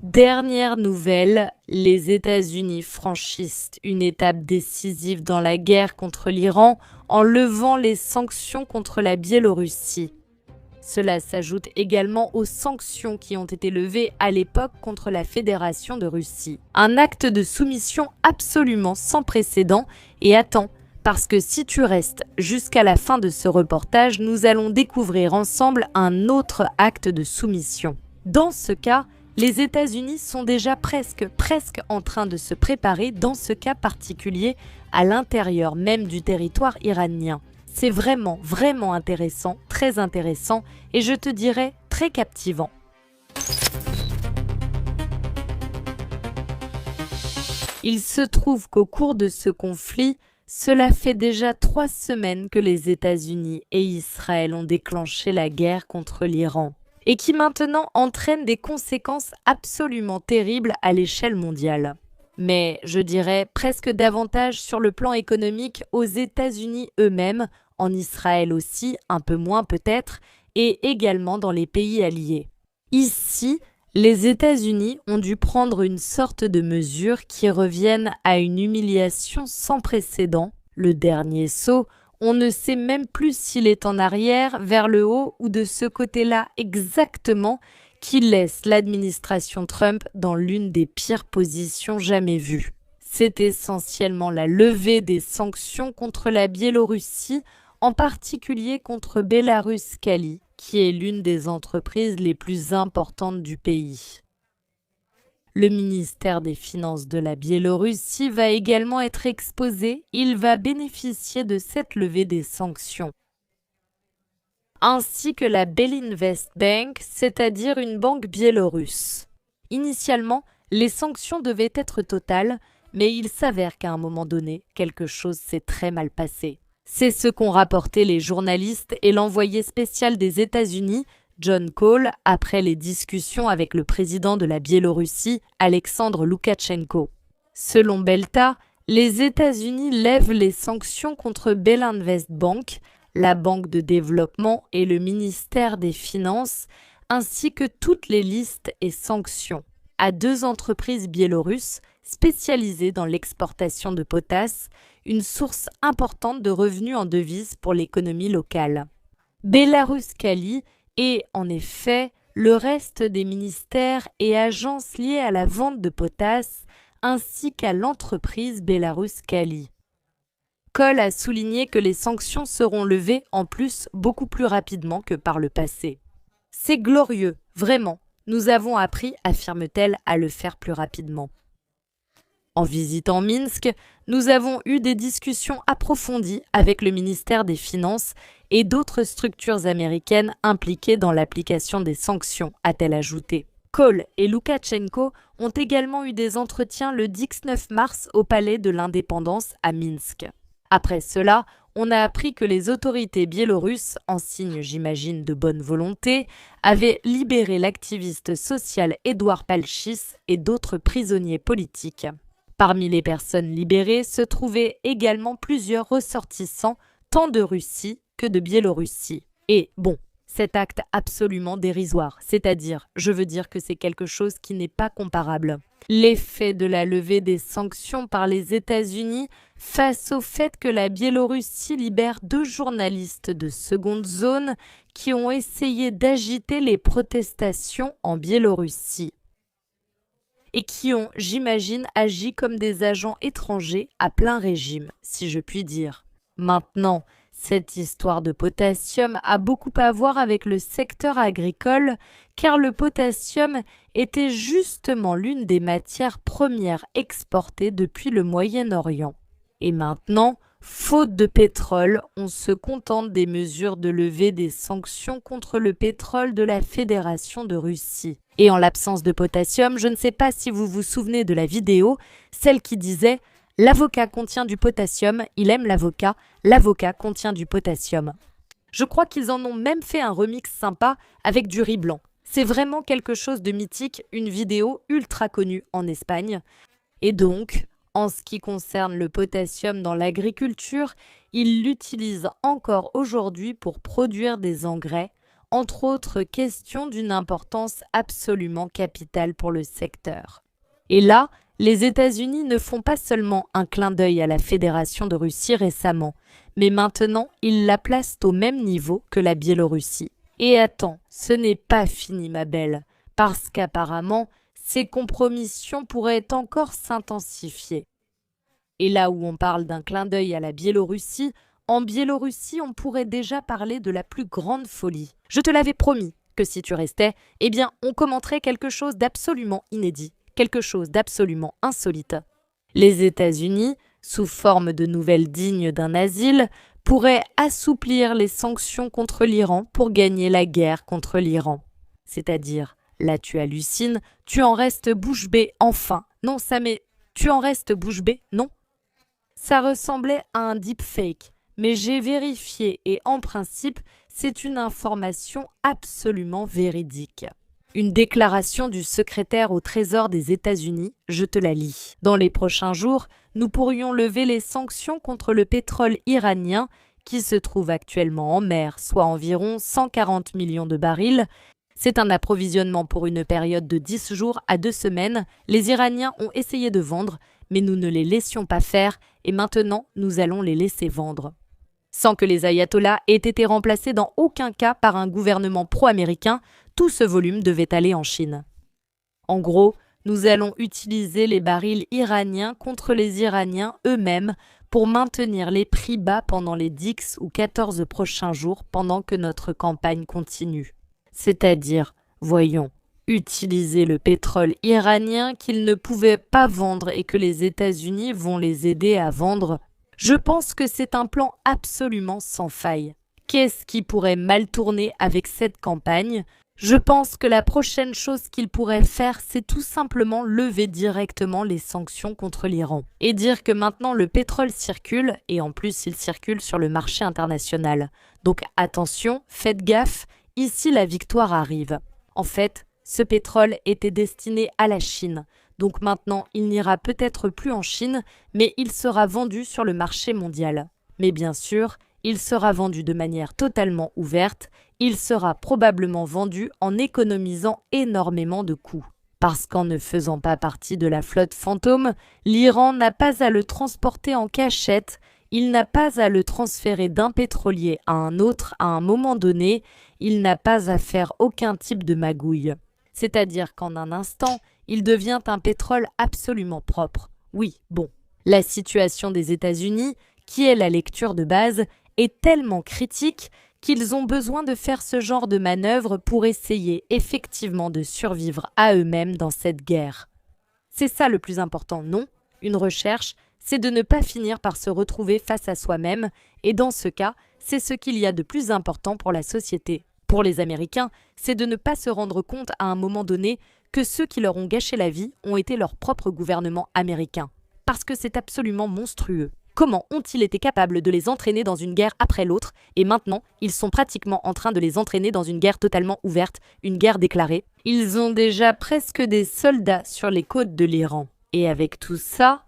Dernière nouvelle, les États-Unis franchissent une étape décisive dans la guerre contre l'Iran en levant les sanctions contre la Biélorussie. Cela s'ajoute également aux sanctions qui ont été levées à l'époque contre la Fédération de Russie. Un acte de soumission absolument sans précédent et attends, parce que si tu restes jusqu'à la fin de ce reportage, nous allons découvrir ensemble un autre acte de soumission. Dans ce cas, les États-Unis sont déjà presque en train de se préparer dans ce cas particulier à l'intérieur même du territoire iranien. C'est vraiment intéressant, très intéressant et je te dirais très captivant. Il se trouve qu'au cours de ce conflit, cela fait déjà 3 semaines que les États-Unis et Israël ont déclenché la guerre contre l'Iran et qui maintenant entraîne des conséquences absolument terribles à l'échelle mondiale. Mais je dirais presque davantage sur le plan économique aux États-Unis eux-mêmes, en Israël aussi, un peu moins peut-être, et également dans les pays alliés. Ici, les États-Unis ont dû prendre une sorte de mesure qui revienne à une humiliation sans précédent, le dernier saut. On ne sait même plus s'il est en arrière, vers le haut ou de ce côté-là exactement, qui laisse l'administration Trump dans l'une des pires positions jamais vues. C'est essentiellement la levée des sanctions contre la Biélorussie, en particulier contre Belarus-Kali, qui est l'une des entreprises les plus importantes du pays. Le ministère des Finances de la Biélorussie va également être exposé, il va bénéficier de cette levée des sanctions. Ainsi que la Belinvest Bank, c'est-à-dire une banque biélorusse. Initialement, les sanctions devaient être totales, mais il s'avère qu'à un moment donné, quelque chose s'est très mal passé. C'est ce qu'ont rapporté les journalistes et l'envoyé spécial des États-Unis, John Cole, après les discussions avec le président de la Biélorussie, Alexandre Loukachenko. Selon Belta, les États-Unis lèvent les sanctions contre Belinvest Bank, la Banque de développement et le ministère des Finances, ainsi que toutes les listes et sanctions à 2 entreprises biélorusses spécialisées dans l'exportation de potasse, une source importante de revenus en devises pour l'économie locale. Belarus-Kali et, en effet, le reste des ministères et agences liées à la vente de potasse, ainsi qu'à l'entreprise Belarus-Kali. Cole a souligné que les sanctions seront levées en plus beaucoup plus rapidement que par le passé. C'est glorieux, vraiment. Nous avons appris, affirme-t-elle, à le faire plus rapidement. En visitant Minsk, nous avons eu des discussions approfondies avec le ministère des Finances et d'autres structures américaines impliquées dans l'application des sanctions, a-t-elle ajouté. Cole et Loukachenko ont également eu des entretiens le 19 mars au Palais de l'Indépendance à Minsk. Après cela, on a appris que les autorités biélorusses, en signe j'imagine de bonne volonté, avaient libéré l'activiste social Édouard Palchis et d'autres prisonniers politiques. Parmi les personnes libérées se trouvaient également plusieurs ressortissants, tant de Russie que de Biélorussie. Et bon, cet acte absolument dérisoire, c'est-à-dire, je veux dire que c'est quelque chose qui n'est pas comparable. L'effet de la levée des sanctions par les États-Unis face au fait que la Biélorussie libère 2 journalistes de seconde zone qui ont essayé d'agiter les protestations en Biélorussie et qui ont, j'imagine, agi comme des agents étrangers à plein régime, si je puis dire. Maintenant, cette histoire de potassium a beaucoup à voir avec le secteur agricole, car le potassium était justement l'une des matières premières exportées depuis le Moyen-Orient. Et maintenant, faute de pétrole, on se contente des mesures de levée des sanctions contre le pétrole de la Fédération de Russie. Et en l'absence de potassium, je ne sais pas si vous vous souvenez de la vidéo, celle qui disait « L'avocat contient du potassium, il aime l'avocat contient du potassium ». Je crois qu'ils en ont même fait un remix sympa avec du riz blanc. C'est vraiment quelque chose de mythique, une vidéo ultra connue en Espagne. Et donc, en ce qui concerne le potassium dans l'agriculture, ils l'utilisent encore aujourd'hui pour produire des engrais, entre autres questions d'une importance absolument capitale pour le secteur. Et là, les États-Unis ne font pas seulement un clin d'œil à la Fédération de Russie récemment, mais maintenant ils la placent au même niveau que la Biélorussie. Et attends, ce n'est pas fini ma belle, parce qu'apparemment, ces compromissions pourraient encore s'intensifier. Et là où on parle d'un clin d'œil à la Biélorussie, en Biélorussie, on pourrait déjà parler de la plus grande folie. Je te l'avais promis que si tu restais, eh bien, on commenterait quelque chose d'absolument inédit, quelque chose d'absolument insolite. Les États-Unis, sous forme de nouvelles dignes d'un asile, pourraient assouplir les sanctions contre l'Iran pour gagner la guerre contre l'Iran. C'est-à-dire, là tu hallucines, tu en restes bouche bée enfin. Non, ça mais tu en restes bouche bée, non? Ça ressemblait à un deepfake, mais j'ai vérifié et en principe, c'est une information absolument véridique. Une déclaration du secrétaire au Trésor des États-Unis, je te la lis. Dans les prochains jours, nous pourrions lever les sanctions contre le pétrole iranien qui se trouve actuellement en mer, soit environ 140 millions de barils. C'est un approvisionnement pour une période de 10 jours à 2 semaines. Les Iraniens ont essayé de vendre, mais nous ne les laissions pas faire et maintenant nous allons les laisser vendre. Sans que les ayatollahs aient été remplacés dans aucun cas par un gouvernement pro-américain, tout ce volume devait aller en Chine. En gros, nous allons utiliser les barils iraniens contre les Iraniens eux-mêmes pour maintenir les prix bas pendant les 10 ou 14 prochains jours pendant que notre campagne continue. C'est-à-dire, voyons, utiliser le pétrole iranien qu'ils ne pouvaient pas vendre et que les États-Unis vont les aider à vendre. Je pense que c'est un plan absolument sans faille. Qu'est-ce qui pourrait mal tourner avec cette campagne ? Je pense que la prochaine chose qu'ils pourraient faire, c'est tout simplement lever directement les sanctions contre l'Iran et dire que maintenant le pétrole circule et en plus il circule sur le marché international. Donc attention, faites gaffe, ici la victoire arrive. En fait, ce pétrole était destiné à la Chine. Donc maintenant, il n'ira peut-être plus en Chine, mais il sera vendu sur le marché mondial. Mais bien sûr, il sera vendu de manière totalement ouverte, il sera probablement vendu en économisant énormément de coûts. Parce qu'en ne faisant pas partie de la flotte fantôme, l'Iran n'a pas à le transporter en cachette, il n'a pas à le transférer d'un pétrolier à un autre à un moment donné, il n'a pas à faire aucun type de magouille. C'est-à-dire qu'en un instant, il devient un pétrole absolument propre. Oui, bon. La situation des États-Unis, qui est la lecture de base, est tellement critique qu'ils ont besoin de faire ce genre de manœuvre pour essayer effectivement de survivre à eux-mêmes dans cette guerre. C'est ça le plus important, non? Une recherche, c'est de ne pas finir par se retrouver face à soi-même, et dans ce cas, c'est ce qu'il y a de plus important pour la société. Pour les Américains, c'est de ne pas se rendre compte à un moment donné que ceux qui leur ont gâché la vie ont été leur propre gouvernement américain. Parce que c'est absolument monstrueux. Comment ont-ils été capables de les entraîner dans une guerre après l'autre et maintenant, ils sont pratiquement en train de les entraîner dans une guerre totalement ouverte, une guerre déclarée. Ils ont déjà presque des soldats sur les côtes de l'Iran. Et avec tout ça,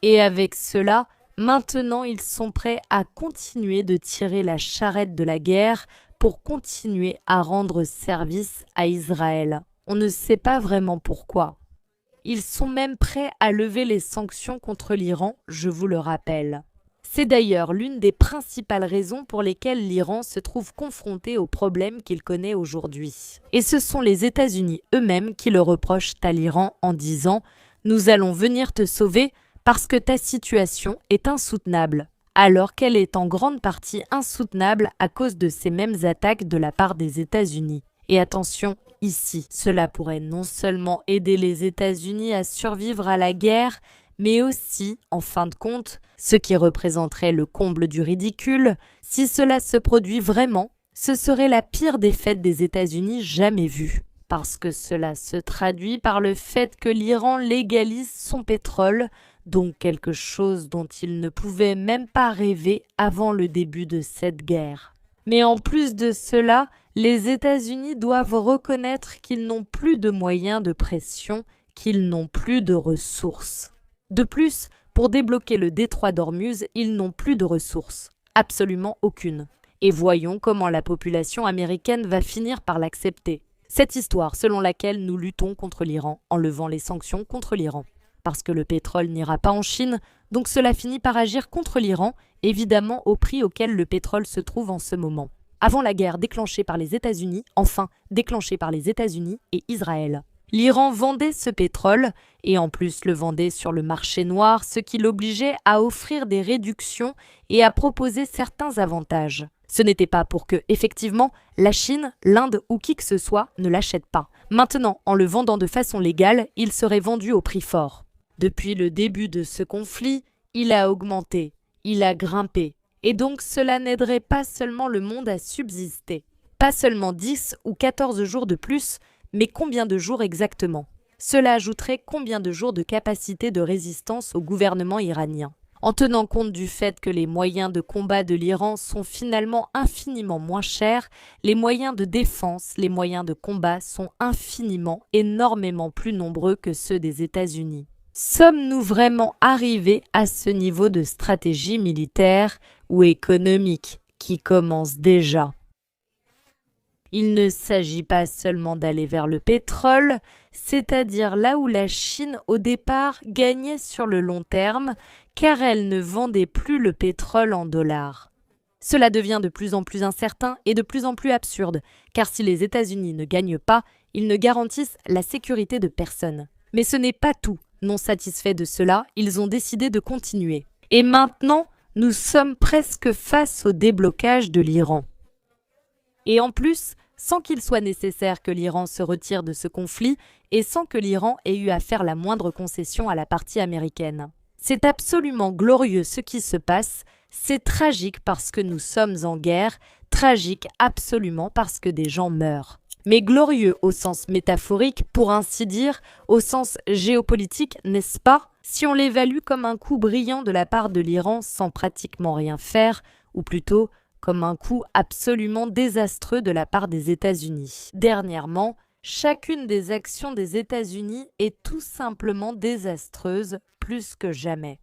et avec cela, maintenant ils sont prêts à continuer de tirer la charrette de la guerre pour continuer à rendre service à Israël. On ne sait pas vraiment pourquoi. Ils sont même prêts à lever les sanctions contre l'Iran, je vous le rappelle. C'est d'ailleurs l'une des principales raisons pour lesquelles l'Iran se trouve confronté aux problèmes qu'il connaît aujourd'hui. Et ce sont les États-Unis eux-mêmes qui le reprochent à l'Iran en disant « Nous allons venir te sauver parce que ta situation est insoutenable », alors qu'elle est en grande partie insoutenable à cause de ces mêmes attaques de la part des États-Unis. Et attention, ici, cela pourrait non seulement aider les États-Unis à survivre à la guerre, mais aussi, en fin de compte, ce qui représenterait le comble du ridicule, si cela se produit vraiment, ce serait la pire défaite des États-Unis jamais vue. Parce que cela se traduit par le fait que l'Iran légalise son pétrole, donc quelque chose dont il ne pouvait même pas rêver avant le début de cette guerre. Mais en plus de cela, les États-Unis doivent reconnaître qu'ils n'ont plus de moyens de pression, qu'ils n'ont plus de ressources. De plus, pour débloquer le détroit d'Ormuz, ils n'ont plus de ressources, absolument aucune. Et voyons comment la population américaine va finir par l'accepter. Cette histoire selon laquelle nous luttons contre l'Iran en levant les sanctions contre l'Iran. Parce que le pétrole n'ira pas en Chine, donc cela finit par agir contre l'Iran, évidemment au prix auquel le pétrole se trouve en ce moment. Avant la guerre déclenchée par les États-Unis, enfin déclenchée par les États-Unis et Israël. L'Iran vendait ce pétrole, et en plus le vendait sur le marché noir, ce qui l'obligeait à offrir des réductions et à proposer certains avantages. Ce n'était pas pour que, effectivement, la Chine, l'Inde ou qui que ce soit ne l'achète pas. Maintenant, en le vendant de façon légale, il serait vendu au prix fort. Depuis le début de ce conflit, il a augmenté, il a grimpé, et donc cela n'aiderait pas seulement le monde à subsister. Pas seulement 10 ou 14 jours de plus, mais combien de jours exactement? Cela ajouterait combien de jours de capacité de résistance au gouvernement iranien? En tenant compte du fait que les moyens de combat de l'Iran sont finalement infiniment moins chers, les moyens de défense, les moyens de combat sont infiniment, énormément plus nombreux que ceux des États-Unis. Sommes-nous vraiment arrivés à ce niveau de stratégie militaire ou économique qui commence déjà? Il ne s'agit pas seulement d'aller vers le pétrole, c'est-à-dire là où la Chine au départ gagnait sur le long terme, car elle ne vendait plus le pétrole en dollars. Cela devient de plus en plus incertain et de plus en plus absurde, car si les États-Unis ne gagnent pas, ils ne garantissent la sécurité de personne. Mais ce n'est pas tout. Non satisfaits de cela, ils ont décidé de continuer. Et maintenant, nous sommes presque face au déblocage de l'Iran. Et en plus, sans qu'il soit nécessaire que l'Iran se retire de ce conflit et sans que l'Iran ait eu à faire la moindre concession à la partie américaine. C'est absolument glorieux ce qui se passe, c'est tragique parce que nous sommes en guerre, tragique absolument parce que des gens meurent. Mais glorieux au sens métaphorique, pour ainsi dire, au sens géopolitique, n'est-ce pas? Si on l'évalue comme un coup brillant de la part de l'Iran sans pratiquement rien faire, ou plutôt comme un coup absolument désastreux de la part des États-Unis. Dernièrement, chacune des actions des États-Unis est tout simplement désastreuse plus que jamais.